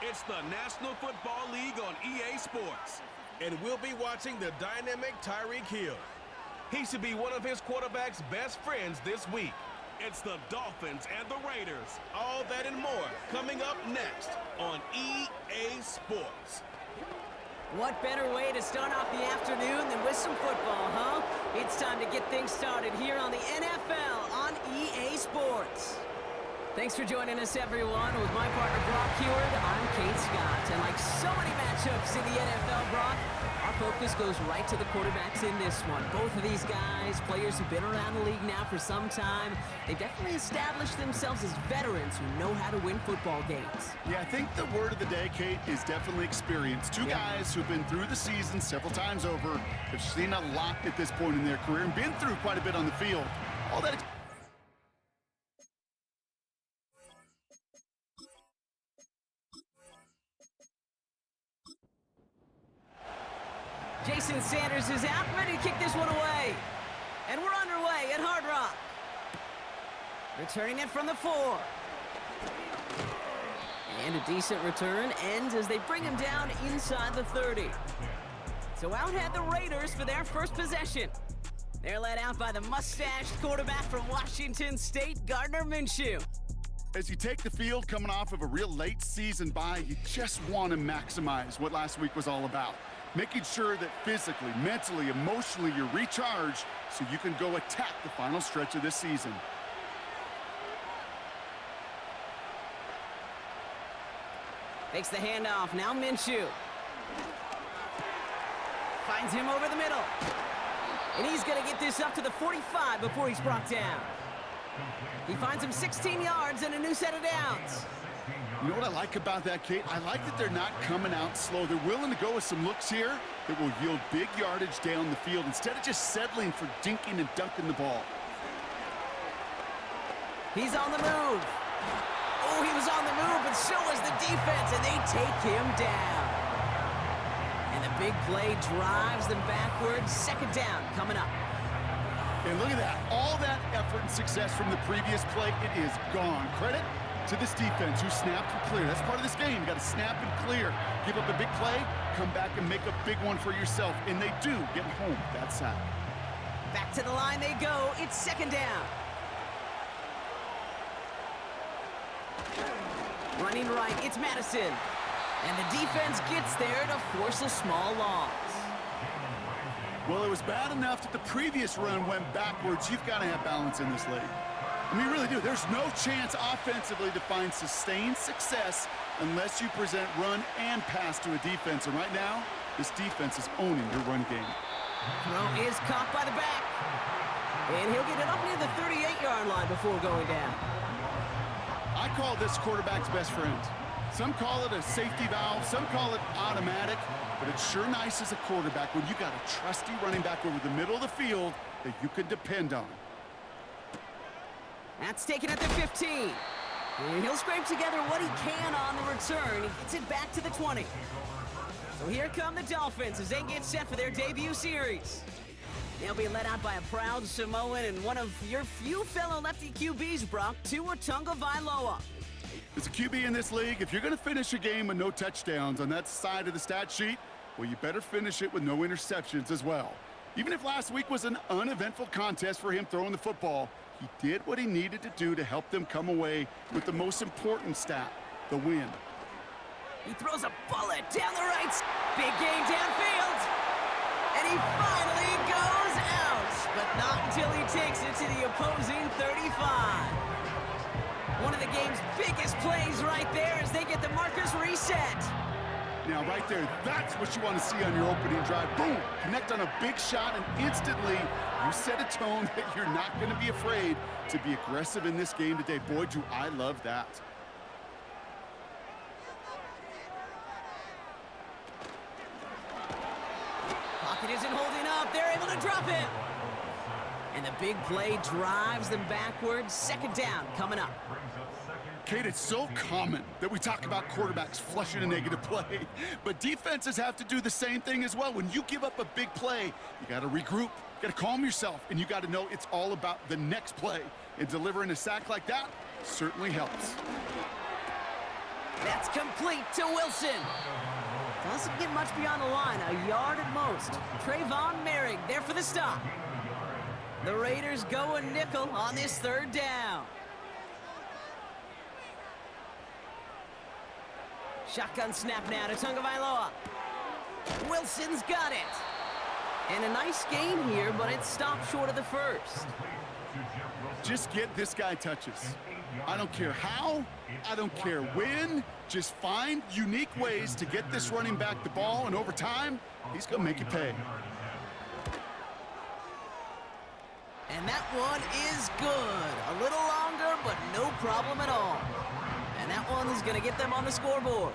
It's the National Football League on EA Sports. And we'll be watching the dynamic Tyreek Hill. He should be one of his quarterback's best friends this week. It's the Dolphins and the Raiders. All that and more coming up next on EA Sports. What better way to start off the afternoon than with some football, huh? It's time to get things started here on the NFL on EA Sports. Thanks for joining us, everyone. With my partner, Brock Heward, I'm Kate Scott. And like so many matchups in the NFL, Brock, our focus goes right to the quarterbacks in this one. Both of these guys, players who've been around the league now for some time, they've definitely established themselves as veterans who know how to win football games. Yeah, I think the word of the day, Kate, is definitely experience. Two guys who've been through the season several times over, have seen a lot at this point in their career, and been through quite a bit on the field. All that Jason Sanders is out, ready to kick this one away. And we're underway at Hard Rock. Returning it from the 4. And a decent return ends as they bring him down inside the 30. So out head the Raiders for their first possession. They're led out by the mustached quarterback from Washington State, Gardner Minshew. As you take the field coming off of a real late season bye, you just want to maximize what last week was all about. Making sure that physically, mentally, emotionally, you're recharged so you can go attack the final stretch of this season. Takes the handoff, now Minshew. Finds him over the middle. And he's going to get this up to the 45 before he's brought down. He finds him 16 yards and a new set of downs. You know what I like about that, Kate? I like that they're not coming out slow. They're willing to go with some looks here that will yield big yardage down the field instead of just settling for dinking and dunking the ball. He's on the move. Oh, he was on the move, but so was the defense, and they take him down. And the big play drives them backwards. Second down coming up. And look at that. All that effort and success from the previous play, it is gone. Credit to this defense who snapped and cleared. That's part of this game. You got to snap and clear. Give up a big play, come back and make a big one for yourself. And they do get home that sack. Back to the line they go. It's second down. Running right, it's Madison. And the defense gets there to force a small loss. Well, it was bad enough that the previous run went backwards. You've got to have balance in this league. I mean, you really do. There's no chance offensively to find sustained success unless you present run and pass to a defense. And right now, this defense is owning your run game. Throw is caught by the back. And he'll get it up near the 38-yard line before going down. I call this quarterback's best friend. Some call it a safety valve, some call it automatic, but it's sure nice as a quarterback when you got a trusty running back over the middle of the field that you can depend on. That's taken at the 15. And he'll scrape together what he can on the return. He gets it back to the 20. So here come the Dolphins as they get set for their debut series. They'll be led out by a proud Samoan and one of your few fellow lefty QBs, Brock, Tua Tagovailoa. As a QB in this league, if you're going to finish a game with no touchdowns on that side of the stat sheet, well, you better finish it with no interceptions as well. Even if last week was an uneventful contest for him throwing the football, he did what he needed to do to help them come away with the most important stat, the win. He throws a bullet down the right. Big game downfield. And he finally goes out, but not until he takes it to the opposing 35. One of the game's biggest plays right there as they get the markers reset. Now, right there, that's what you want to see on your opening drive. Boom! Connect on a big shot, and instantly you set a tone that you're not going to be afraid to be aggressive in this game today. Boy, do I love that. Pocket isn't holding up. They're able to drop it. And the big play drives them backwards. Second down coming up. Kate, it's so common that we talk about quarterbacks flushing a negative play, but defenses have to do the same thing as well. When you give up a big play, you got to regroup, you got to calm yourself, and you got to know it's all about the next play. And delivering a sack like that certainly helps. That's complete to Wilson. Doesn't get much beyond the line, a yard at most. Trayvon Merrick there for the stop. The Raiders go a nickel on this third down. Shotgun snap now to Tagovailoa. Wilson's got it. And a nice gain here, but it stopped short of the first. Just get this guy touches. I don't care how, I don't care when. Just find unique ways to get this running back the ball, and over time, he's going to make you pay. And that one is good. A little longer, but no problem at all. And that one is going to get them on the scoreboard.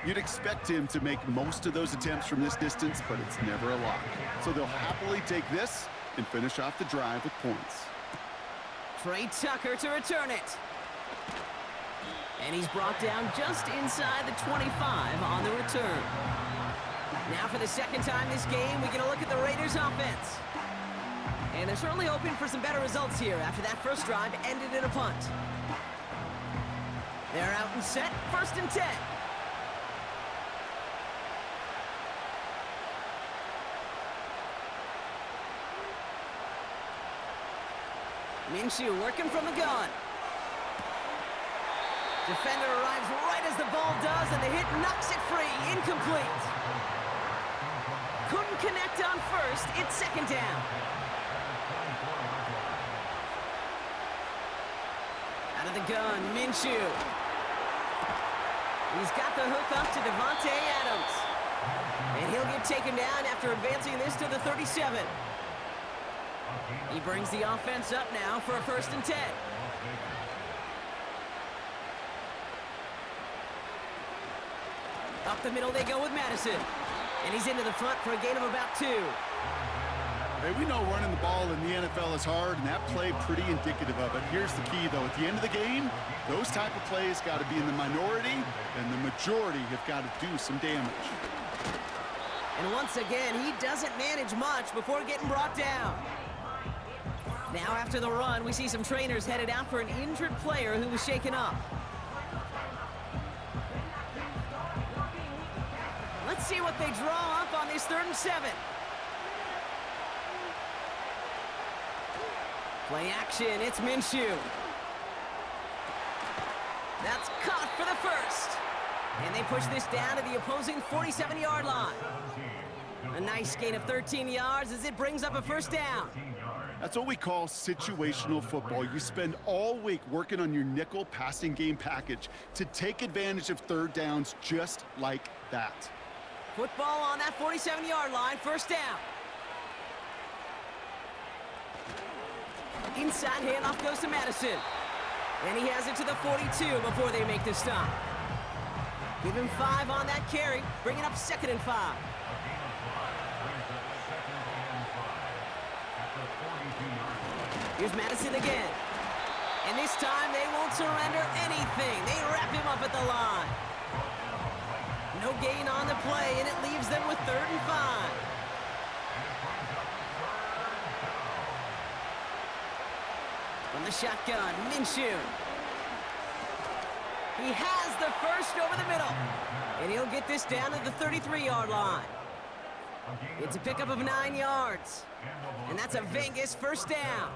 You'd expect him to make most of those attempts from this distance, but it's never a lock. So they'll happily take this and finish off the drive with points. Trey Tucker to return it. And he's brought down just inside the 25 on the return. Now for the second time this game, we get a look at the Raiders offense. And they're certainly hoping for some better results here after that first drive ended in a punt. They're out and set, 1st and 10. Minshew working from the gun. Defender arrives right as the ball does, and the hit knocks it free. Incomplete. Couldn't connect on first. It's 2nd down. Out of the gun, Minshew. He's got the hook up to Devontae Adams. And he'll get taken down after advancing this to the 37. He brings the offense up now for a 1st and 10. Up the middle they go with Madison. And he's into the front for a gain of about 2. Hey, we know running the ball in the NFL is hard, and that play pretty indicative of it. Here's the key, though. At the end of the game, those type of plays got to be in the minority, and the majority have got to do some damage. And once again, he doesn't manage much before getting brought down. Now after the run, we see some trainers headed out for an injured player who was shaken up. Let's see what they draw up on this 3rd and 7. Play action, it's Minshew. That's caught for the first. And they push this down to the opposing 47-yard line. A nice gain of 13 yards as it brings up a 1st down. That's what we call situational football. You spend all week working on your nickel passing game package to take advantage of 3rd downs just like that. Football on that 47-yard line, 1st down. Inside handoff goes to Madison. And he has it to the 42 before they make the stop. Give him 5 on that carry, bringing up 2nd and 5. Here's Madison again. And this time they won't surrender anything. They wrap him up at the line. No gain on the play, and it leaves them with 3rd and 5. From the shotgun, Minshew. He has the first over the middle. And he'll get this down to the 33-yard line. It's a pickup of 9 yards. And that's a Vegas 1st down.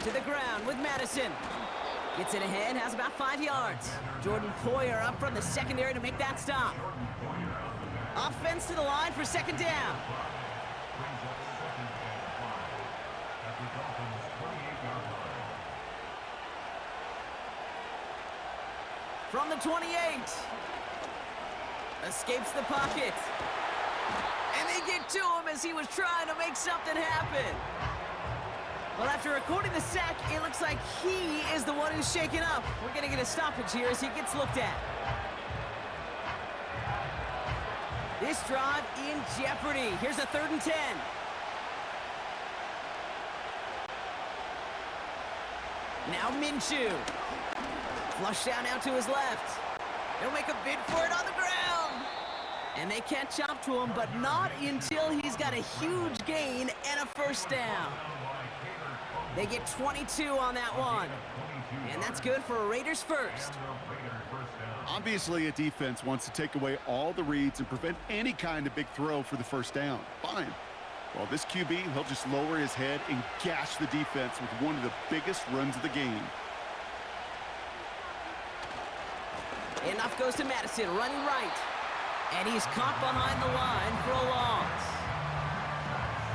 To the ground with Madison. Gets it ahead, has about 5 yards. Jordan Poyer up from the secondary to make that stop. Offense to the line for 2nd down. From the 28. Escapes the pocket. And they get to him as he was trying to make something happen. Well, after recording the sack, it looks like he is the one who's shaken up. We're going to get a stoppage here as he gets looked at. This drive in jeopardy. Here's a 3rd and 10. Now Minshew. Flush down out to his left. He'll make a bid for it on the ground. And they catch up to him, but not until he's got a huge gain and a first down. They get 22 on that one. And that's good for a Raiders first. Obviously, a defense wants to take away all the reads and prevent any kind of big throw for the first down. Fine. Well, this QB, he'll just lower his head and gash the defense with one of the biggest runs of the game. Enough goes to Madison, running right. And he's caught behind the line for a loss.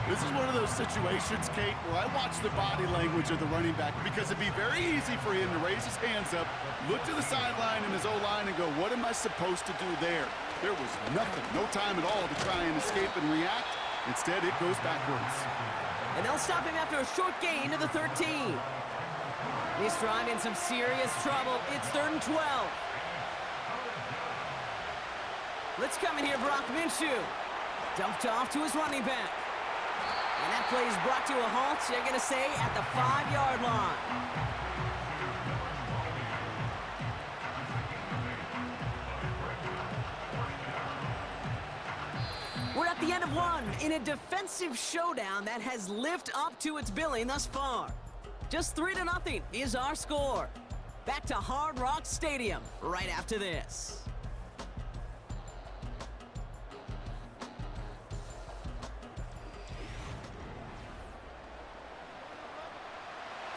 This is one of those situations, Kate, where I watch the body language of the running back because it'd be very easy for him to raise his hands up, look to the sideline in his O-line and go, what am I supposed to do there? There was nothing, no time at all to try and escape and react. Instead, it goes backwards. And they'll stop him after a short gain to the 13. This drive in some serious trouble. It's 3rd and 12. Let's come in here, Brock Minshew. Dumped off to his running back. And that play is brought to a halt, so you're going to say, at the 5-yard line. We're at the end of one in a defensive showdown that has lived up to its billing thus far. Just 3-0 is our score. Back to Hard Rock Stadium right after this.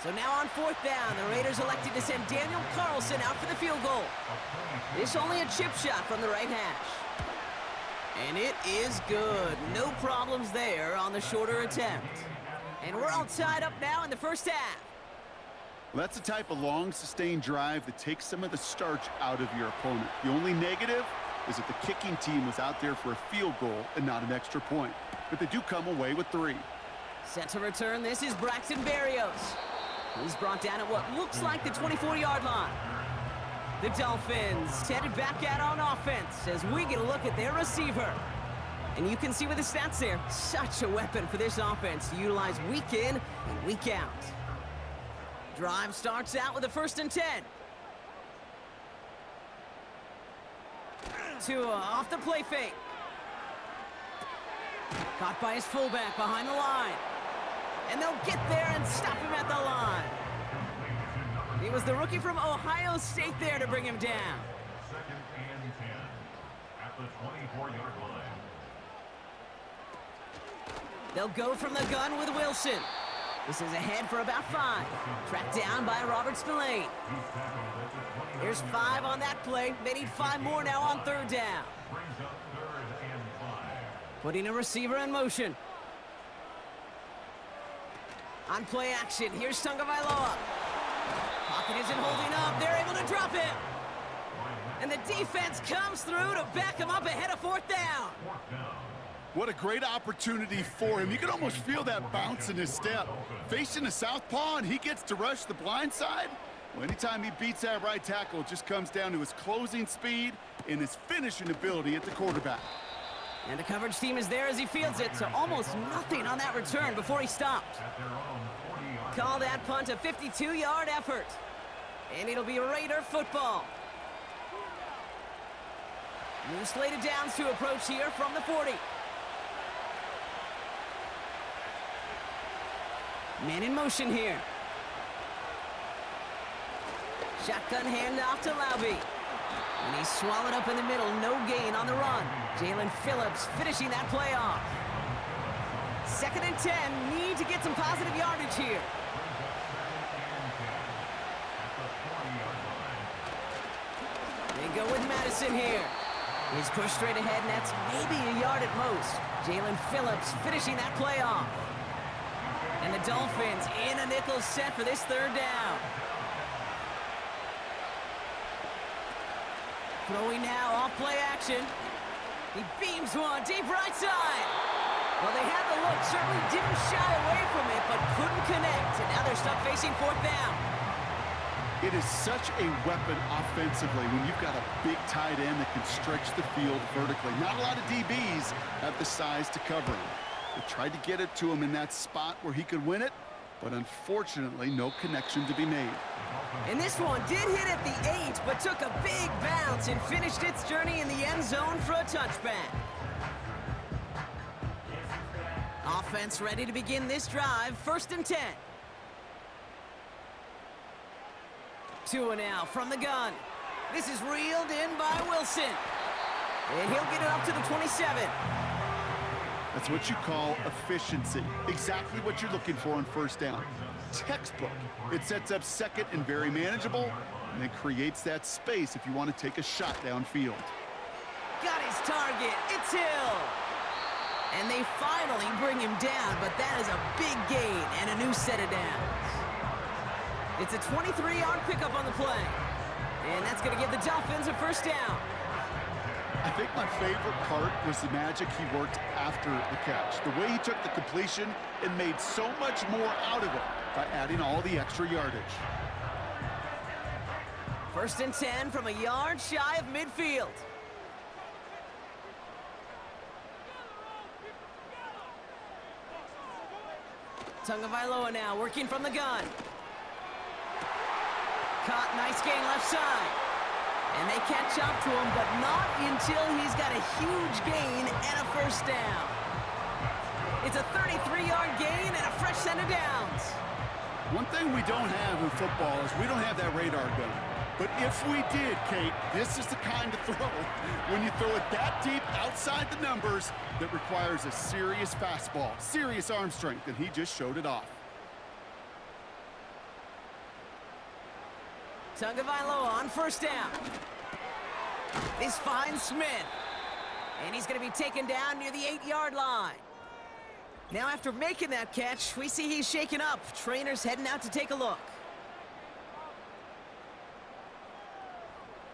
So now on 4th down, the Raiders elected to send Daniel Carlson out for the field goal. This only a chip shot from the right hash. And it is good. No problems there on the shorter attempt. And we're all tied up now in the first half. Well, that's the type of long, sustained drive that takes some of the starch out of your opponent. The only negative is that the kicking team was out there for a field goal and not an extra point. But they do come away with 3. Set to return, this is Braxton Berrios. He's brought down at what looks like the 24-yard line. The Dolphins headed back out on offense as we get a look at their receiver. And you can see with the stats there, such a weapon for this offense to utilize week in and week out. Drive starts out with a 1st and 10. Tua off the play fake. Caught by his fullback behind the line. And they'll get there and stop him at the line. It was the rookie from Ohio State there to bring him down. 2nd and 10 at the 24-yard line. They'll go from the gun with Wilson. This is ahead for about 5. Tracked down by Robert Spillane. Here's 5 on that play. They need 5 more now on 3rd down. Brings up 3rd and 5. Putting a receiver in motion. On play action, here's Tagovailoa. Pocket isn't holding up. They're able to drop him. And the defense comes through to back him up ahead of 4th down. What a great opportunity for him. You can almost feel that bounce in his step. Facing a southpaw, and he gets to rush the blind side. Well, anytime he beats that right tackle, it just comes down to his closing speed and his finishing ability at the quarterback. And the coverage team is there as he fields it, so almost nothing on that return before he stopped. Call that punt a 52-yard effort. And it'll be Raider football. New slated downs to approach here from the 40. Man in motion here. Shotgun handoff to Laube. And he's swallowed up in the middle. No gain on the run. Jalen Phillips finishing that play off. 2nd and 10. Need to get some positive yardage here. They go with Madison here. He's pushed straight ahead, and that's maybe a yard at most. Jalen Phillips finishing that play off. And the Dolphins in a nickel set for this 3rd down. Throwing now off play action. He beams one deep right side. Well, they had the look, certainly didn't shy away from it, but couldn't connect. And now they're stuck facing 4th down. It is such a weapon offensively when you've got a big tight end that can stretch the field vertically. Not a lot of DBs have the size to cover him. They tried to get it to him in that spot where he could win it, but unfortunately, no connection to be made. And this one did hit at the 8, but took a big bounce and finished its journey in the end zone for a touchback. Offense ready to begin this drive, 1st and 10. Tua now from the gun. This is reeled in by Wilson. And he'll get it up to the 27. That's what you call efficiency. Exactly what you're looking for on 1st down. Textbook. It sets up 2nd and very manageable, and then creates that space if you want to take a shot downfield. Got his target. It's Hill. And they finally bring him down, but that is a big gain and a new set of downs. It's a 23-yard pickup on the play. And that's going to give the Dolphins a 1st down. I think my favorite part was the magic he worked after the catch. The way he took the completion and made so much more out of it by adding all the extra yardage. 1st and 10 from a yard shy of midfield. Tagovailoa now working from the gun. Caught, nice gain left side. And they catch up to him, but not until he's got a huge gain and a 1st down. It's a 33-yard gain and a fresh set of downs. One thing we don't have in football is we don't have that radar gun. But if we did, Kate, this is the kind of throw, when you throw it that deep outside the numbers, that requires a serious fastball, serious arm strength, and he just showed it off. Tagovailoa on 1st down. This finds Smith. And he's going to be taken down near the 8-yard line. Now after making that catch, we see he's shaken up. Trainer's heading out to take a look.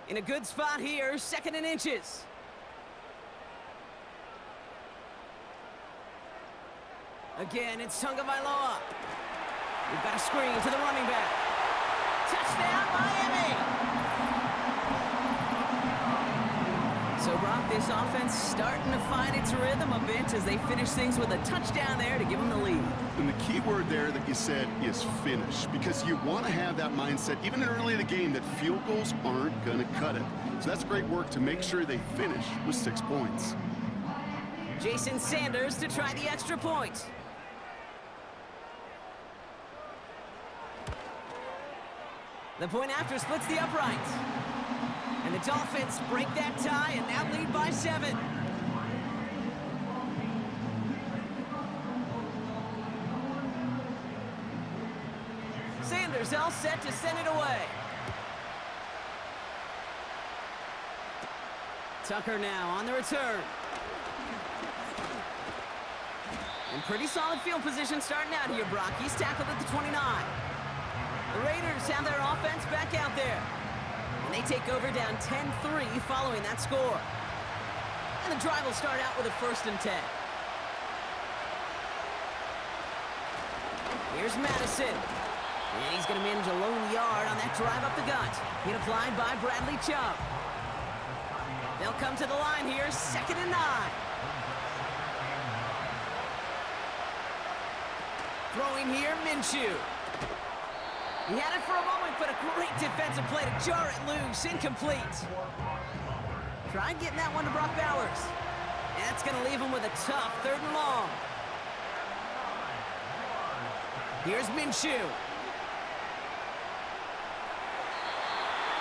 In a good spot here, 2nd and inches. Again, it's Tagovailoa. We've got a screen to the running back. Touchdown, Miami! So, Brock, this offense starting to find its rhythm a bit as they finish things with a touchdown there to give them the lead. And the key word there that you said is finish, because you want to have that mindset, even early in the game, that field goals aren't going to cut it. So that's great work to make sure they finish with 6 points. Jason Sanders to try the extra point. The point after splits the uprights. And the Dolphins break that tie and now lead by 7. Sanders all set to send it away. Tucker now on the return. And pretty solid field position starting out here, Brock. He's tackled at the 29. The Raiders have their offense back out there. And they take over down 10-3 following that score. And the drive will start out with a 1st and 10. Here's Madison. And he's going to manage a lone yard on that drive up the gut. Hit applied by Bradley Chubb. They'll come to the line here, 2nd and 9. Throwing here, Minshew. He had it for a moment, but a great defensive play to jar it loose. Incomplete. Tried getting that one to Brock Bowers. And that's going to leave him with a tough 3rd and long. Here's Minshew.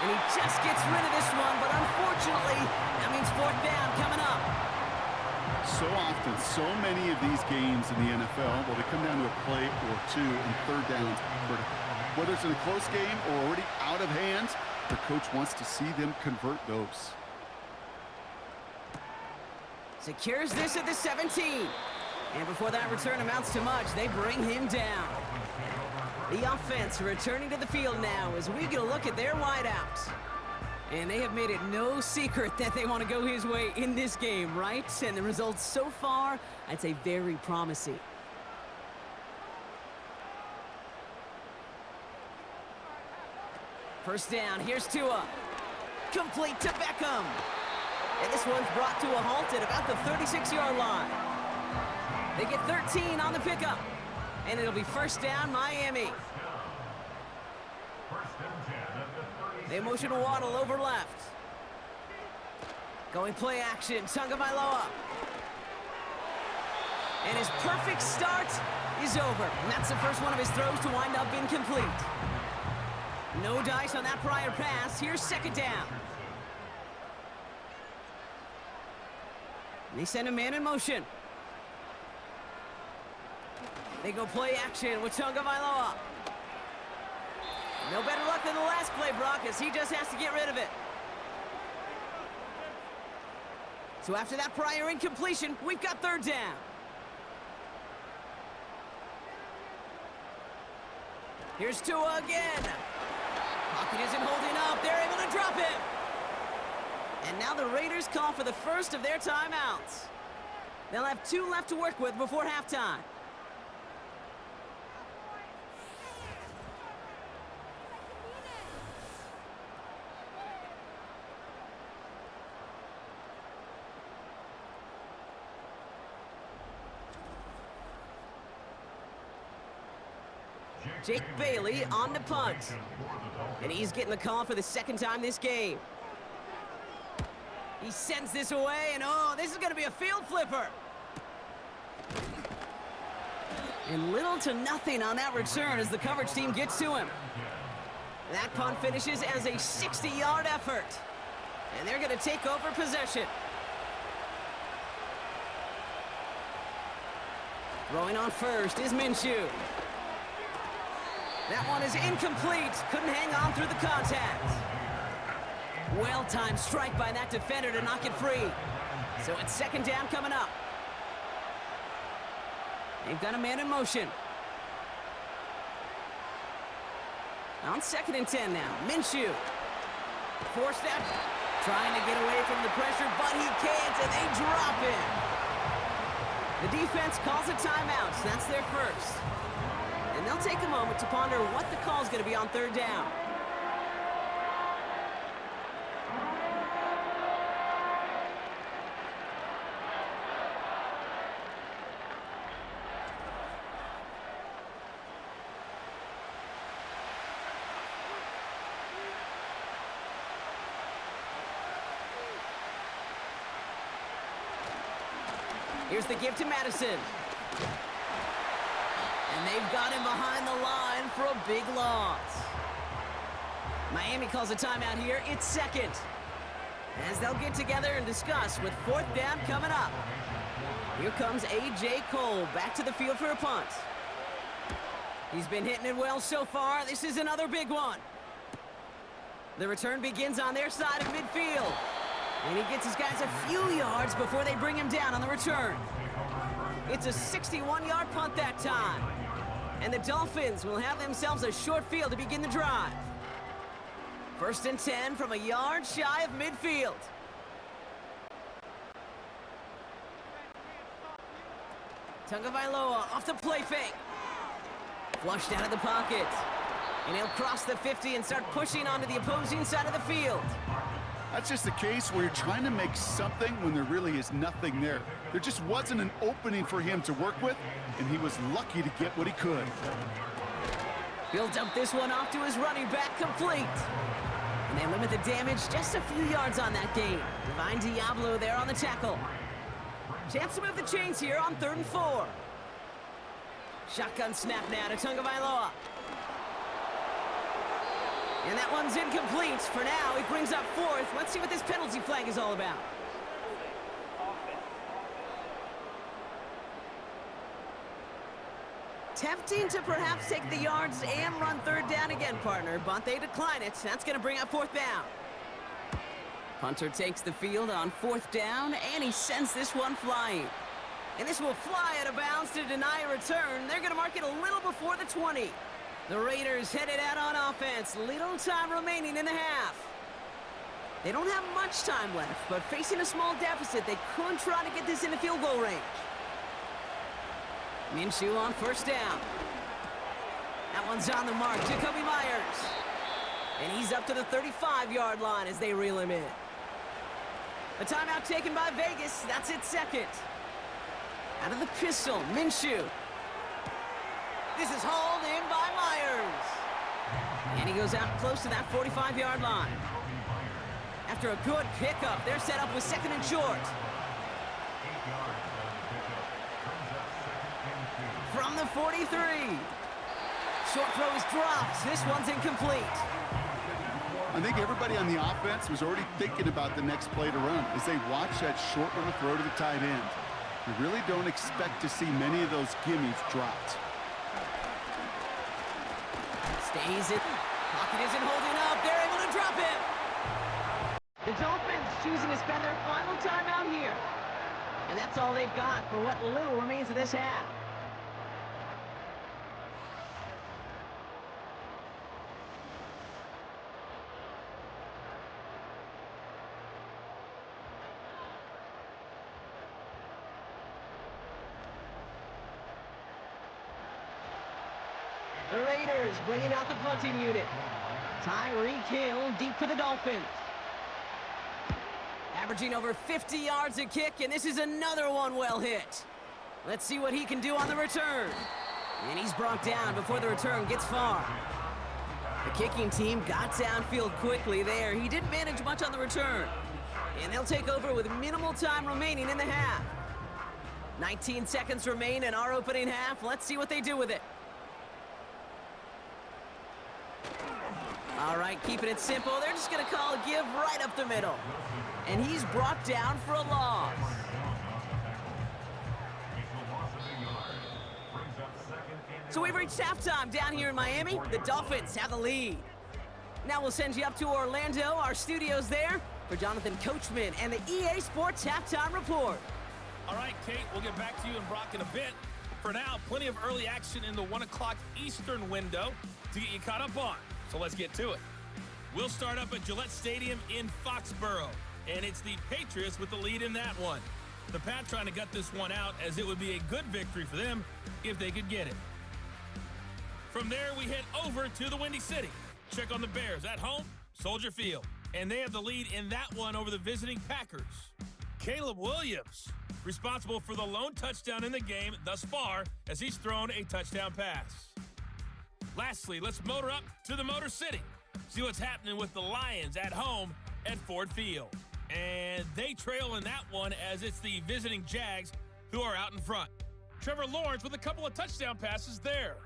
And he just gets rid of this one, but unfortunately, that means 4th down coming up. So often, so many of these games in the NFL, well, they come down to a play or two, and 3rd downs are critical. Whether it's in a close game or already out of hand, the coach wants to see them convert those. Secures this at the 17. And before that return amounts to much, they bring him down. The offense returning to the field now as we get a look at their wideouts. And they have made it no secret that they want to go his way in this game, right? And the results so far, I'd say very promising. First down, here's Tua. Complete to Beckham. And this one's brought to a halt at about the 36-yard line. They get 13 on the pickup. and it'll be first down, Miami. First and 10 at the 30. They motion Waddle over left. Going play action, Tagovailoa. And his perfect start is over. And that's the first one of his throws to wind up incomplete. No dice on that prior pass. Here's second down. They send a man in motion. They go play action with Tagovailoa. No better luck than the last play, Brock, as he just has to get rid of it. So after that prior incompletion, we've got third down. Here's Tua again. Pocket isn't holding up. They're able to drop him. And now the Raiders call for the first of their timeouts. They'll have 2 left to work with before halftime. Jake Bailey on the punt. And he's getting the call for the second time this game. He sends this away, and oh, this is going to be a field flipper. And little to nothing on that return as the coverage team gets to him. That punt finishes as a 60-yard effort. And they're going to take over possession. Throwing on first is Minshew. That one is incomplete. Couldn't hang on through the contact. Well-timed strike by that defender to knock it free. So it's second down coming up. They've got a man in motion. On second and 10 now. Minshew. Forced that. Trying to get away from the pressure, but he can't, and they drop him. The defense calls a timeout. That's their first. And they'll take a moment to ponder what the call is going to be on third down. Here's the give to Madison. And they've got him behind the line for a big loss. Miami calls a timeout here. It's second. As they'll get together and discuss with fourth down coming up. Here comes A.J. Cole back to the field for a punt. He's been hitting it well so far. This is another big one. The return begins on their side of midfield. And he gets his guys a few yards before they bring him down on the return. It's a 61-yard punt that time. And the Dolphins will have themselves a short field to begin the drive. First and 10 from a yard shy of midfield. Tagovailoa off the play fake. Flushed out of the pocket. And he'll cross the 50 and start pushing onto the opposing side of the field. That's just a case where you're trying to make something when there really is nothing there. There just wasn't an opening for him to work with, and he was lucky to get what he could. He'll dump this one off to his running back, complete. And they limit the damage just a few yards on that gain. Divine Diablo there on the tackle. Chance to move the chains here on 3rd and 4. Shotgun snap now to Tagovailoa. And that one's incomplete. For now, it brings up 4th. Let's see what this penalty flag is all about. Tempting to perhaps take the yards and run 3rd down again, partner, but they decline it. That's going to bring up 4th down. Punter takes the field on 4th down, and he sends this one flying. And this will fly out of bounds to deny a return. They're going to mark it a little before the 20. The Raiders headed out on offense. Little time remaining in the half. They don't have much time left, but facing a small deficit, they could try to get this into field goal range. Minshew on 1st down. That one's on the mark. Jacoby Myers. And he's up to the 35-yard line as they reel him in. A timeout taken by Vegas. That's its second. Out of the pistol, Minshew. he goes out close to that 45-yard line. After a good pickup, they're set up with 2nd and short. 8 yards on the pickup. Brings up 2nd and 2. From the 43. Short throw is dropped. This one's incomplete. I think everybody on the offense was already thinking about the next play to run as they watch that short little throw to the tight end. You really don't expect to see many of those gimmies dropped. Stays it. Pocket isn't holding up. They're able to drop it. The Dolphins choosing to spend their final time out here. And that's all they've got for what little remains of this half. The Raiders bringing out the punting unit. Tyreek Hill deep for the Dolphins. Averaging over 50 yards a kick, and this is another one well hit. Let's see what he can do on the return. And he's brought down before the return gets far. The kicking team got downfield quickly there. He didn't manage much on the return. And they'll take over with minimal time remaining in the half. 19 seconds remain in our opening half. Let's see what they do with it. All right, keeping it simple. They're just going to call a give right up the middle. And he's brought down for a loss. So we've reached halftime down here in Miami. The Dolphins have the lead. Now we'll send you up to Orlando, our studios there, for Jonathan Coachman and the EA Sports Halftime Report. All right, Kate, we'll get back to you and Brock in a bit. For now, plenty of early action in the 1 o'clock Eastern window to get you caught up on. So let's get to it. We'll start up at Gillette Stadium in Foxborough, and it's the Patriots with the lead in that one. The Pat trying to gut this one out, as it would be a good victory for them if they could get it. From there, we head over to the Windy City. Check on the Bears at home, Soldier Field. And they have the lead in that one over the visiting Packers. Caleb Williams, responsible for the lone touchdown in the game thus far, as he's thrown a touchdown pass. Lastly, let's motor up to the Motor City. See what's happening with the Lions at home at Ford Field. And they trail in that one, as it's the visiting Jags who are out in front. Trevor Lawrence with a couple of touchdown passes there.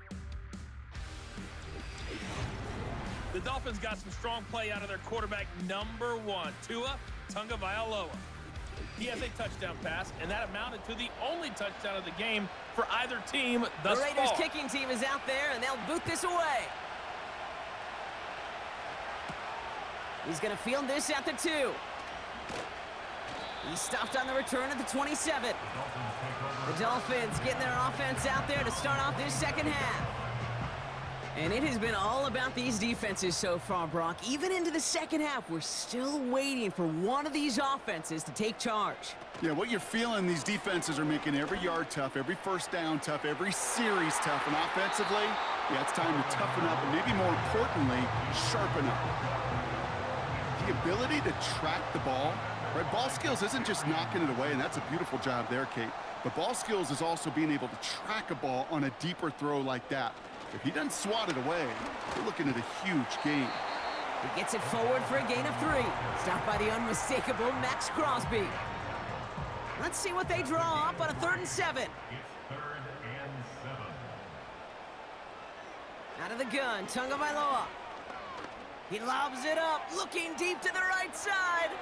The Dolphins got some strong play out of their quarterback number 1, Tua Tagovailoa. He has a touchdown pass, and that amounted to the only touchdown of the game for either team thus far. The Raiders kicking team is out there, and they'll boot this away. He's going to field this at the 2. He stopped on the return at the 27. The Dolphins getting their offense out there to start off this second half. And it has been all about these defenses so far, Brock. Even into the second half, we're still waiting for one of these offenses to take charge. Yeah, what you're feeling, these defenses are making every yard tough, every first down tough, every series tough. And offensively, yeah, it's time to toughen up and maybe more importantly, sharpen up. The ability to track the ball, right? Ball skills isn't just knocking it away, and that's a beautiful job there, Kate. But ball skills is also being able to track a ball on a deeper throw like that. If he doesn't swat it away, we're looking at a huge gain. He gets it forward for a gain of 3. Stopped by the unmistakable Max Crosby. Let's see what they draw up on a 3rd and 7. It's 3rd and 7. Out of the gun, Tagovailoa. He lobs it up, looking deep to the right side.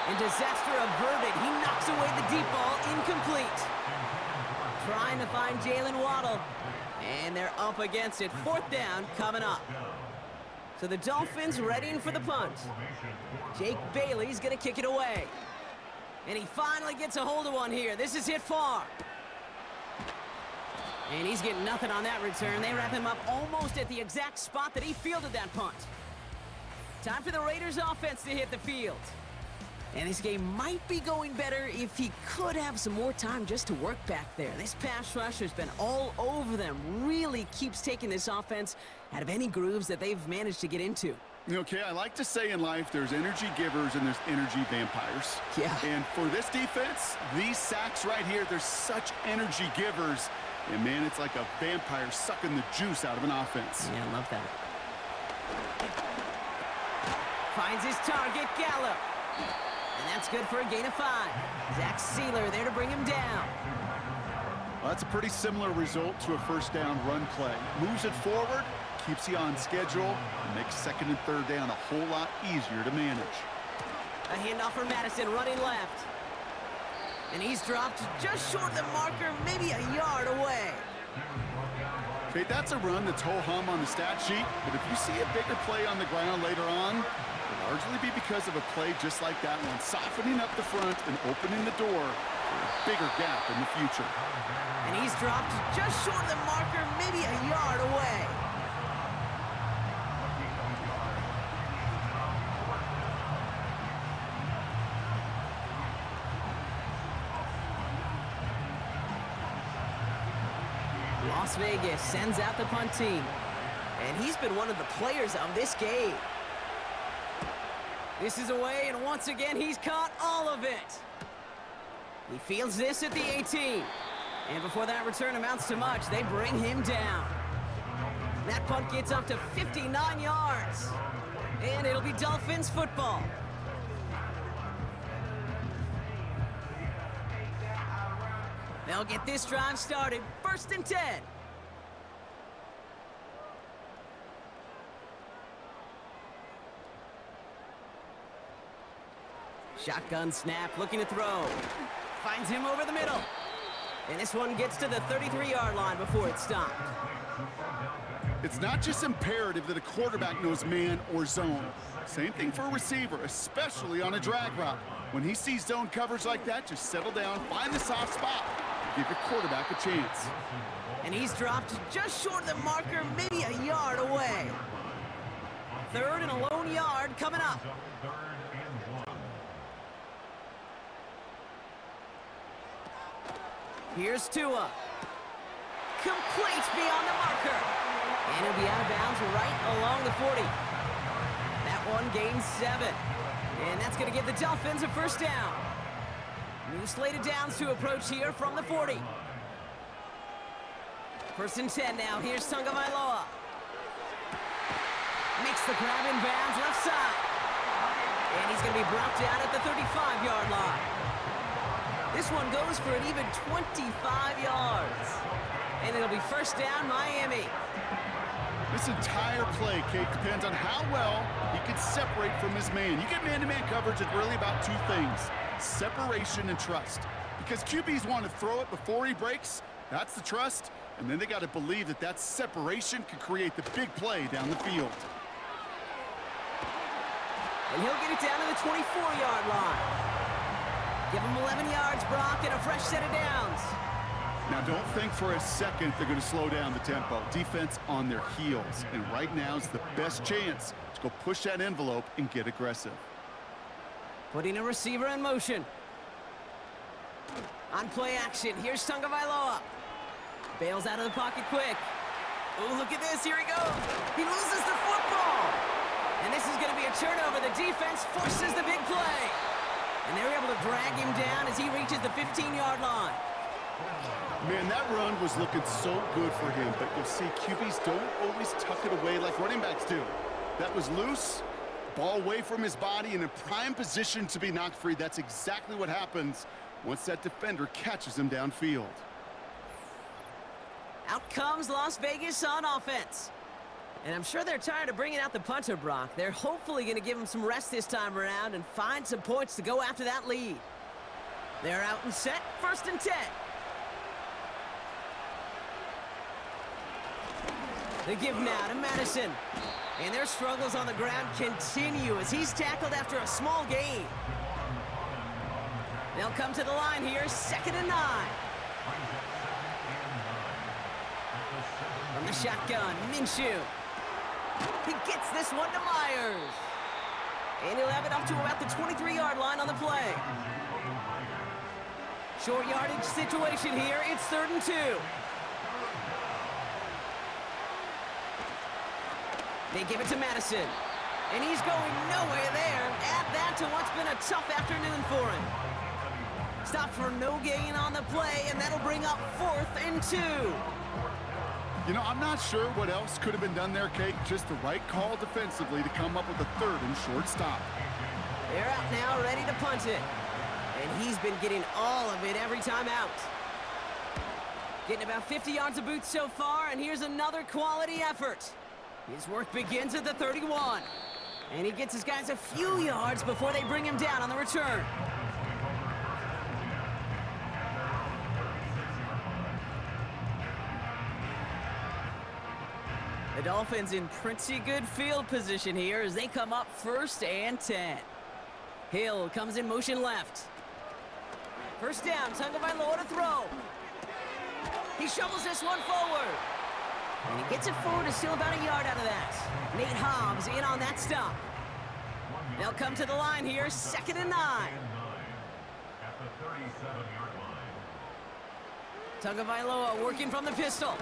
And disaster averted. He knocks away the deep ball, incomplete. Trying to find Jalen Waddle. And they're up against it. 4th down coming up. So the Dolphins readying for the punt. Jake Bailey's going to kick it away. And he finally gets a hold of one here. This is hit far. And he's getting nothing on that return. They wrap him up almost at the exact spot that he fielded that punt. Time for the Raiders offense to hit the field. And this game might be going better if he could have some more time just to work back there. This pass rush has been all over them. Really keeps taking this offense out of any grooves that they've managed to get into. Okay, I like to say in life there's energy givers and there's energy vampires. Yeah. And for this defense, these sacks right here, they're such energy givers. And man, it's like a vampire sucking the juice out of an offense. Yeah, I love that. Finds his target, Gallup. And that's good for a gain of 5. Zach Sealer there to bring him down. Well, that's a pretty similar result to a first down run play. Moves it forward, keeps you on schedule, and makes second and third down a whole lot easier to manage. A handoff for Madison running left. And he's dropped just short of the marker, maybe a yard away. Okay, that's a run that's ho-hum on the stat sheet, but if you see a bigger play on the ground later on, it'll largely be because of a play just like that one, softening up the front and opening the door for a bigger gap in the future. And he's dropped just short of the marker, maybe a yard away. Las Vegas sends out the punt team. And he's been one of the players of this game. This is away, and once again, he's caught all of it. He fields this at the 18. And before that return amounts to much, they bring him down. That punt gets up to 59 yards. And it'll be Dolphins football. They'll get this drive started. 1st and 10. Shotgun snap, looking to throw. Finds him over the middle. And this one gets to the 33-yard line before it's stopped. It's not just imperative that a quarterback knows man or zone. Same thing for a receiver, especially on a drag route. When he sees zone coverage like that, just settle down, find the soft spot, give your quarterback a chance. And he's dropped just short of the marker, maybe a yard away. 3rd and a lone yard coming up. Here's Tua. Complete beyond the marker. And he'll be out of bounds right along the 40. That one gains 7. And that's going to give the Dolphins a 1st down. New slated downs to approach here from the 40. 1st and 10 now. Here's Tagovailoa. Makes the grab in bounds left side. And he's going to be brought down at the 35-yard line. This one goes for an even 25 yards. And it'll be 1st down, Miami. This entire play, Kate, depends on how well he can separate from his man. You get man-to-man coverage, it's really about 2 things, separation and trust. Because QBs want to throw it before he breaks, that's the trust, and then they got to believe that that separation can create the big play down the field. And he'll get it down to the 24-yard line. Give him 11 yards, Brock, and a fresh set of downs. Now, don't think for a second they're going to slow down the tempo. Defense on their heels, and right now is the best chance to go push that envelope and get aggressive. Putting a receiver in motion. On play action, here's Tagovailoa. Bails out of the pocket quick. Oh, look at this, here he goes. He loses the football. And this is going to be a turnover. The defense forces the big play. And they're able to drag him down as he reaches the 15-yard line. Man, that run was looking so good for him, but you'll see QBs don't always tuck it away like running backs do. That was loose, ball away from his body, and in prime position to be knocked free. That's exactly what happens once that defender catches him downfield. Out comes Las Vegas on offense. And I'm sure they're tired of bringing out the punter, Brock. They're hopefully going to give him some rest this time around and find some points to go after that lead. They're out and set, 1st and 10. They give now to Madison. And their struggles on the ground continue as he's tackled after a small gain. They'll come to the line here, 2nd and 9. From the shotgun, Minshew. He gets this one to Myers. And he'll have it up to about the 23-yard line on the play. Short yardage situation here. It's 3rd and 2. They give it to Madison. And he's going nowhere there. Add that to what's been a tough afternoon for him. Stop for no gain on the play, and that'll bring up 4th and 2. You know, I'm not sure what else could have been done there, Kate. Just the right call defensively to come up with a third and short stop. They're out now, ready to punt it. And he's been getting all of it every time out. Getting about 50 yards of boots so far, and here's another quality effort. His work begins at the 31. And he gets his guys a few yards before they bring him down on the return. The Dolphins in pretty good field position here as they come up 1st and 10. Hill comes in motion left. First down, Tagovailoa to throw. He shovels this one forward. And he gets it forward to steal about a yard out of that. Nate Hobbs in on that stop. They'll come to the line here, 2nd and 9. At the 37-yard line. Tagovailoa working from the pistol.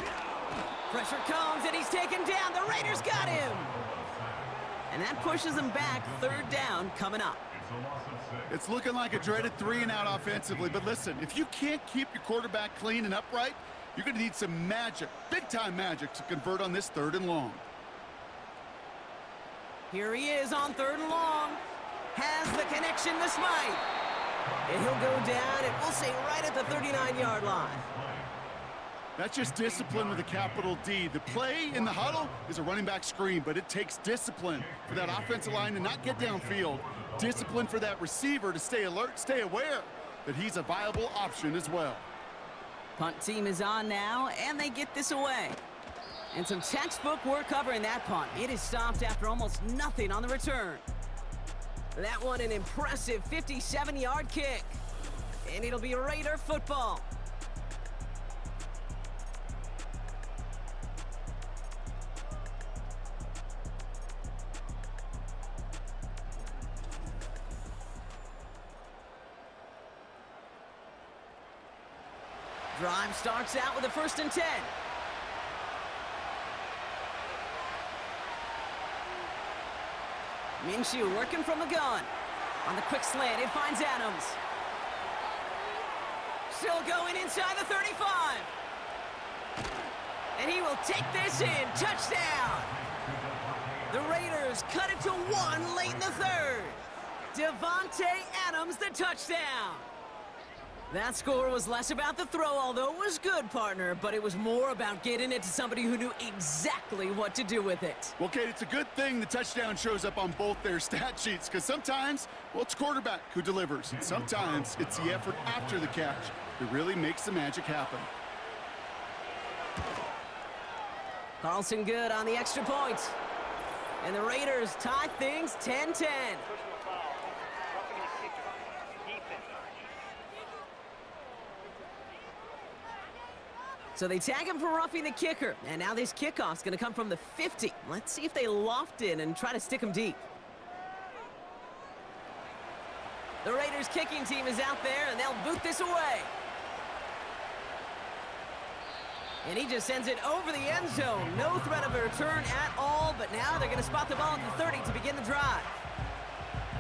Pressure comes, and he's taken down. The Raiders got him. And that pushes them back. 3rd down coming up. It's a loss of 6. It's looking like a dreaded 3-and-out offensively, but listen, if you can't keep your quarterback clean and upright, you're going to need some magic, big-time magic, to convert on this 3rd and long. Here he is on 3rd and long. Has the connection to Smythe. And he'll go down, and we'll say right at the 39-yard line. That's just discipline with a capital D. The play in the huddle is a running back screen, but it takes discipline for that offensive line to not get downfield. Discipline for that receiver to stay alert, stay aware that he's a viable option as well. Punt team is on now, and they get this away. And some textbook work covering that punt. It is stopped after almost nothing on the return. That one an impressive 57-yard kick. And it'll be Raider football. Drive starts out with a 1st and 10. Minshew working from the gun. On the quick slant, it finds Adams. Still going inside the 35. And he will take this in. Touchdown. The Raiders cut it to 1 late in the 3rd. Devontae Adams, the touchdown. That score was less about the throw, although it was good, partner, but it was more about getting it to somebody who knew exactly what to do with it. Well, Kate, it's a good thing the touchdown shows up on both their stat sheets, because sometimes, well, it's quarterback who delivers, and sometimes it's the effort after the catch that really makes the magic happen. Carlson good on the extra point. And the Raiders tie things 10-10. So they tag him for roughing the kicker. And now this kickoff's going to come from the 50. Let's see if they loft in and try to stick him deep. The Raiders kicking team is out there, and they'll boot this away. And he just sends it over the end zone. No threat of a return at all, but now they're going to spot the ball at the 30 to begin the drive.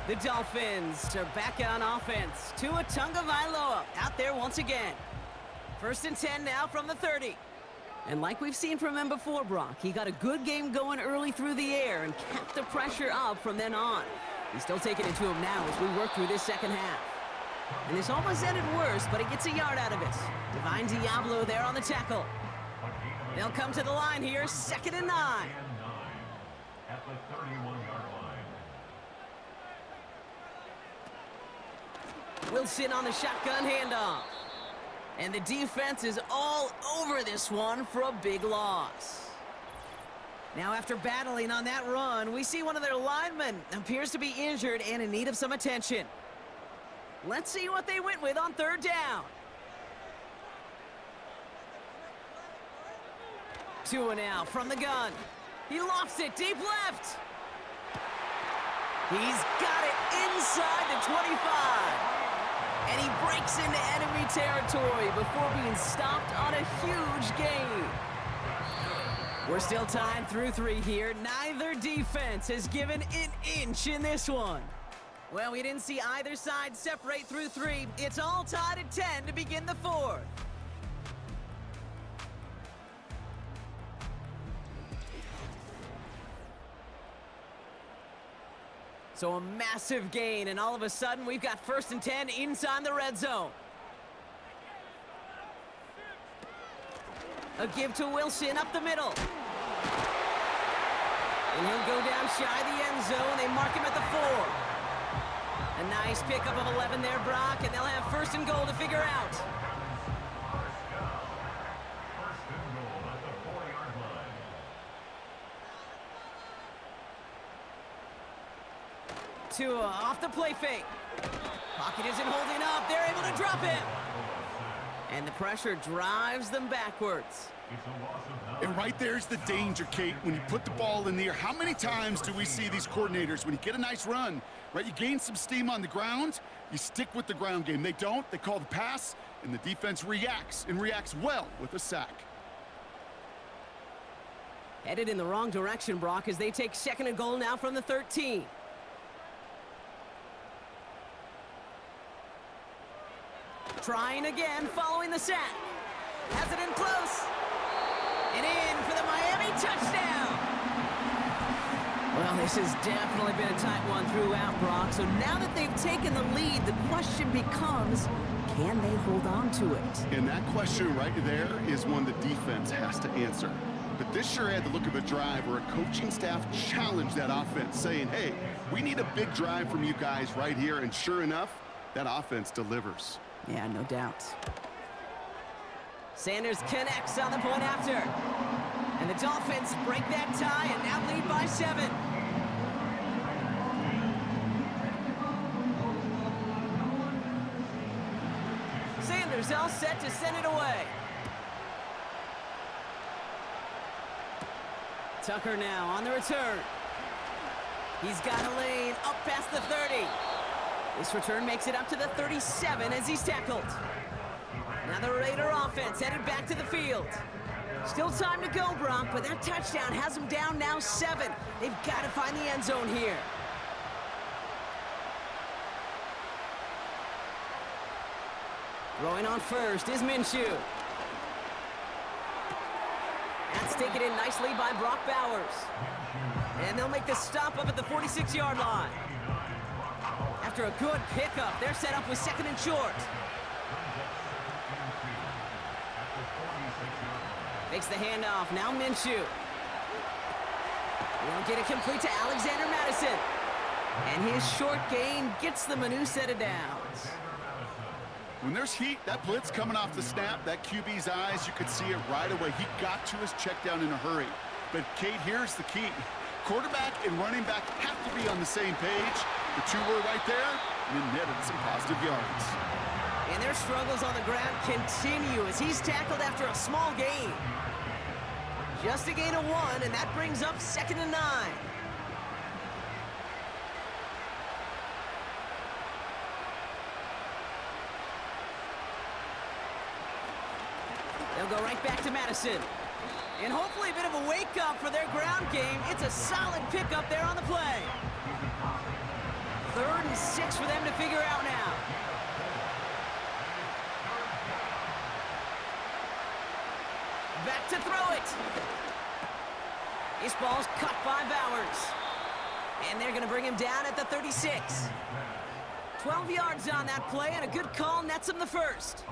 The Dolphins are back on offense. Tua Tagovailoa out there once again. 1st and 10 now from the 30. And like we've seen from him before, Brock, he got a good game going early through the air and kept the pressure up from then on. He's still taking it to him now as we work through this 2nd half. And this almost ended worse, but he gets a yard out of it. Divine Diablo there on the tackle. They'll come to the line here, 2nd and 9. At the 31-yard line. Wilson on the shotgun handoff. And the defense is all over this one for a big loss. Now after battling on that run, we see one of their linemen appears to be injured and in need of some attention. Let's see what they went with on 3rd down. Tua now from the gun. He lofts it deep left. He's got it inside the 25. And he breaks into enemy territory before being stopped on a huge gain. We're still tied through 3 here. Neither defense has given an inch in this one. Well, we didn't see either side separate through 3. It's all tied at 10 to begin the 4th. So a massive gain, and all of a sudden, we've got 1st and 10 inside the red zone. A give to Wilson up the middle. And he'll go down shy of the end zone. They mark him at the 4. A nice pickup of 11 there, Brock, and they'll have 1st and goal to figure out. First and goal at the 4-yard line. Tua off the play fake. Pocket isn't holding up. They're able to drop him. And the pressure drives them backwards. It's a loss of 9. And right there's the danger, Kate. When you put the ball in the air, how many times do we see these coordinators, when you get a nice run, right, you gain some steam on the ground, you stick with the ground game. They don't. They call the pass, and the defense reacts, and reacts well with a sack. Headed in the wrong direction, Brock, as they take 2nd and goal now from the 13. Trying again, following the sack. Has it in close. And in for the Miami touchdown. Well, this has definitely been a tight one throughout, Brock. So now that they've taken the lead, the question becomes, can they hold on to it? And that question right there is one the defense has to answer. But this sure had the look of a drive where a coaching staff challenged that offense, saying, hey, we need a big drive from you guys right here. And sure enough, that offense delivers. Yeah, no doubt. Sanders connects on the point after. And the Dolphins break that tie and now lead by 7. Sanders all set to send it away. Tucker now on the return. He's got a lane up past the 30. This return makes it up to the 37 as he's tackled. Now the Raider offense headed back to the field. Still time to go, Brock, but that touchdown has them down now 7. They've got to find the end zone here. Throwing on first is Minshew. That's taken in nicely by Brock Bowers. And they'll make the stop up at the 46-yard line. After a good pickup, they're set up with 2nd and short. Makes the handoff, now Minshew. They'll get it complete to Alexander Madison. And his short gain gets them a new set of downs. When there's heat, that blitz coming off the snap, that QB's eyes, you could see it right away. He got to his check down in a hurry. But, Kate, here's the key. Quarterback and running back have to be on the same page. The two were right there, and it netted some positive yards. And their struggles on the ground continue as he's tackled after a small gain. Just a gain of 1, and that brings up 2nd and 9. They'll go right back to Madison. And hopefully a bit of a wake-up for their ground game. It's a solid pickup there on the play. 3rd and 6 for them to figure out now. Back to throw it. This ball's cut by Bowers. And they're going to bring him down at the 36. 12 yards on that play, and a good call nets him the 1st.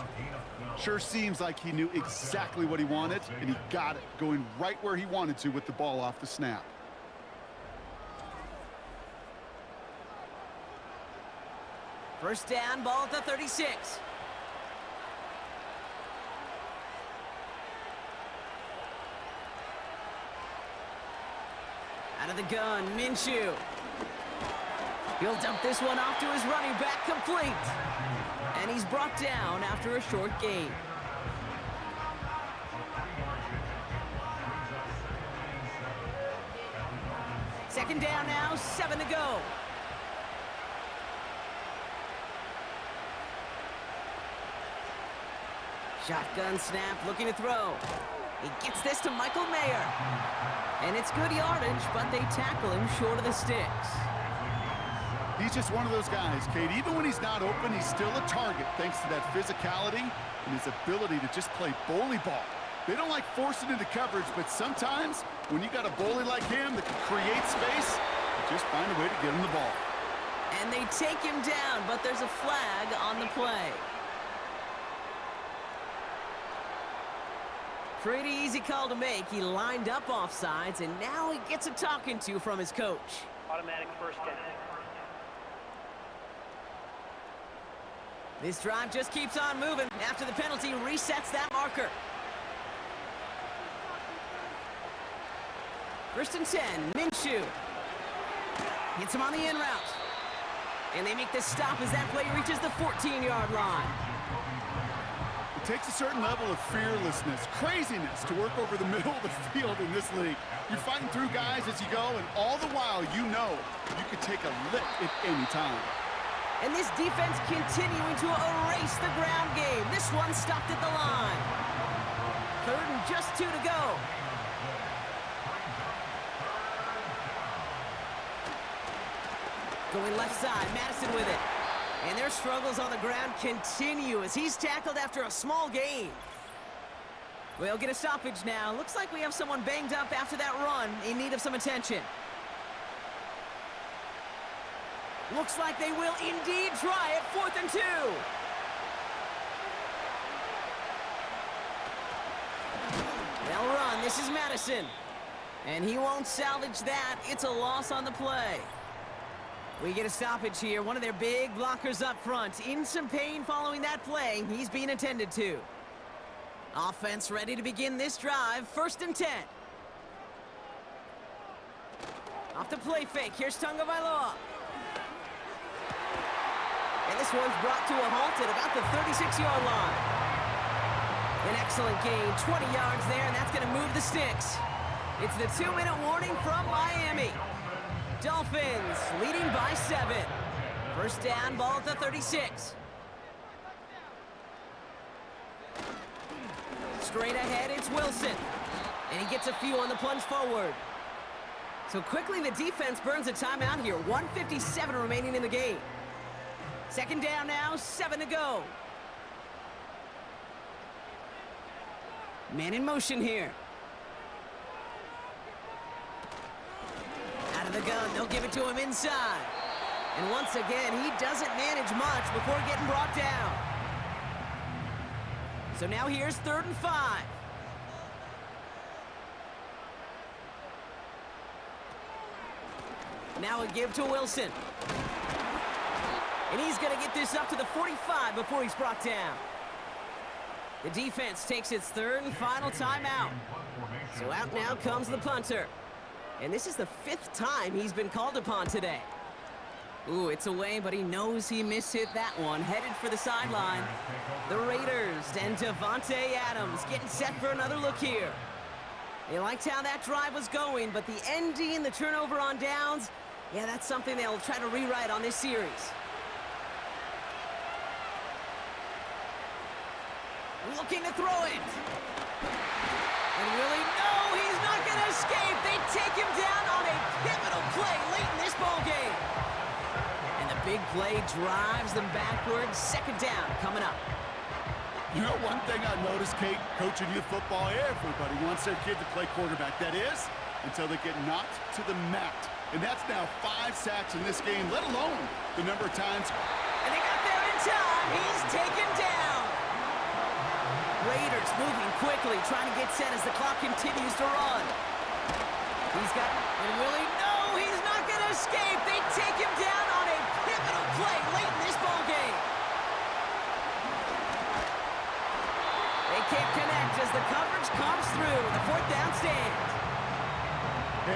Sure seems like he knew exactly what he wanted, and he got it, going right where he wanted to with the ball off the snap. First down, ball at the 36. Out of the gun, Minshew. He'll dump this one off to his running back, complete. And he's brought down after a short gain. Second down now, 7 to go. Shotgun snap, looking to throw. He gets this to Michael Mayer. And it's good yardage, but they tackle him short of the sticks. He's just one of those guys, Kate. Even when he's not open, he's still a target thanks to that physicality and his ability to just play bully ball. They don't like forcing into coverage, but sometimes when you got a bully like him that can create space, you just find a way to get him the ball. And they take him down, but there's a flag on the play. Pretty easy call to make. He lined up offsides, and now he gets a talking to from his coach. Automatic first down. This drive just keeps on moving. After the penalty, resets that marker. 1st and 10, Minshew. Hits him on the in route. And they make this stop as that play reaches the 14-yard line. It takes a certain level of fearlessness, craziness to work over the middle of the field in this league. You're fighting through guys as you go, and all the while you know you could take a lick at any time. And this defense continuing to erase the ground game. This one stopped at the line. 3rd and just 2 to go. Going left side, Madison with it. And their struggles on the ground continue as he's tackled after a small gain. We'll get a stoppage now. Looks like we have someone banged up after that run in need of some attention. Looks like they will indeed try it. 4th and 2. They'll run. This is Madison. And he won't salvage that. It's a loss on the play. We get a stoppage here. One of their big blockers up front. In some pain following that play. He's being attended to. Offense ready to begin this drive. 1st and 10. Off the play fake. Here's Tonga Vailoa. And this one's brought to a halt at about the 36-yard line. An excellent gain. 20 yards there, and that's going to move the sticks. It's the 2-minute warning from Miami. Dolphins leading by 7. 1st down, ball at the 36. Straight ahead, it's Wilson. And he gets a few on the plunge forward. So quickly the defense burns a timeout here. 1:57 remaining in the game. 2nd down now, 7 to go. Man in motion here. Out of the gun, they'll give it to him inside. And once again, he doesn't manage much before getting brought down. So now here's 3rd and 5. Now a give to Wilson. And he's going to get this up to the 45 before he's brought down. The defense takes its 3rd and final timeout. So out now comes the punter. And this is the 5th time he's been called upon today. Ooh, it's away, but he knows he mishit that one. Headed for the sideline. The Raiders and Devontae Adams getting set for another look here. They liked how that drive was going, but the ending and the turnover on downs, yeah, that's something they'll try to rewrite on this series. Looking to throw it. And really, no, he's not going to escape. They take him down on a pivotal play late in this ball game. And the big play drives them backwards. 2nd down coming up. You know, one thing I noticed, Kate, coaching youth football, everybody wants their kid to play quarterback. That is, until they get knocked to the mat. And that's now 5 sacks in this game, let alone the number of times. And they got there in time. He's taken down. Raiders moving quickly, trying to get set as the clock continues to run. He's got, and really, no, he's not going to escape. They take him down on a pivotal play late in this ball game. They can't connect as the coverage comes through. The 4th down stand.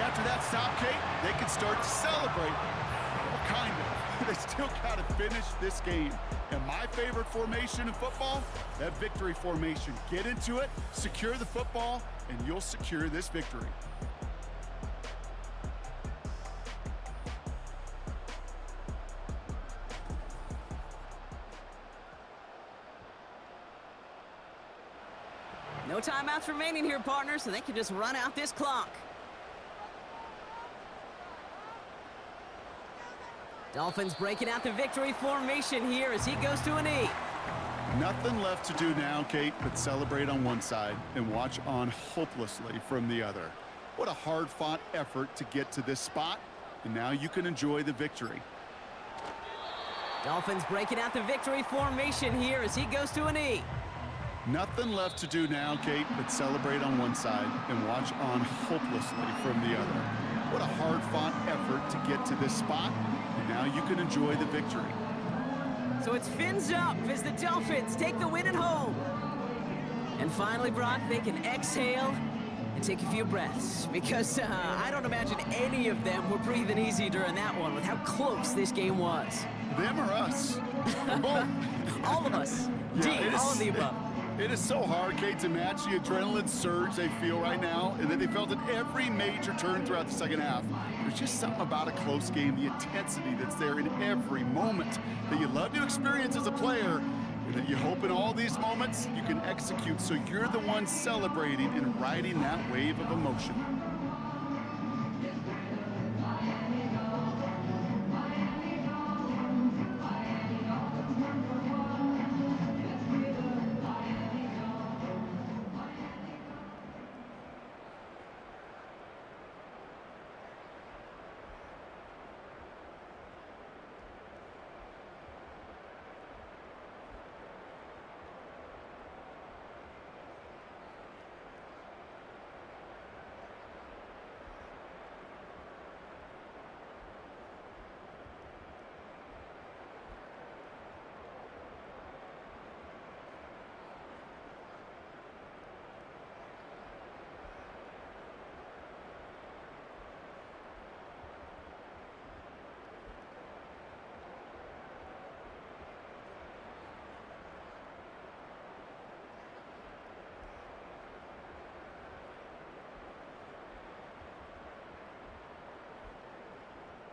After that stop, Kate, they can start to celebrate. Well, kind of. They still got to finish this game. And my favorite formation in football, that victory formation. Get into it, secure the football, and you'll secure this victory. No timeouts remaining here, partner, so they can just run out this clock. Dolphins breaking out the victory formation here as he goes to a knee. Nothing left to do now, Kate, but celebrate on one side and watch on hopelessly from the other. What a hard-fought effort to get to this spot, and now you can enjoy the victory. Dolphins breaking out the victory formation here as he goes to a knee. Nothing left to do now, Kate, but celebrate on one side and watch on hopelessly from the other. What a hard-fought effort to get to this spot, and now you can enjoy the victory. So it's fins up as the Dolphins take the win at home. And finally, Brock, they can exhale and take a few breaths, because I don't imagine any of them were breathing easy during that one with how close this game was. Them or us? Or both? All of us. Yeah, All of the above. It is so hard, Kate, to match the adrenaline surge they feel right now, and that they felt at every major turn throughout the second half. There's just something about a close game, the intensity that's there in every moment that you love to experience as a player, and that you hope in all these moments you can execute so you're the one celebrating and riding that wave of emotion.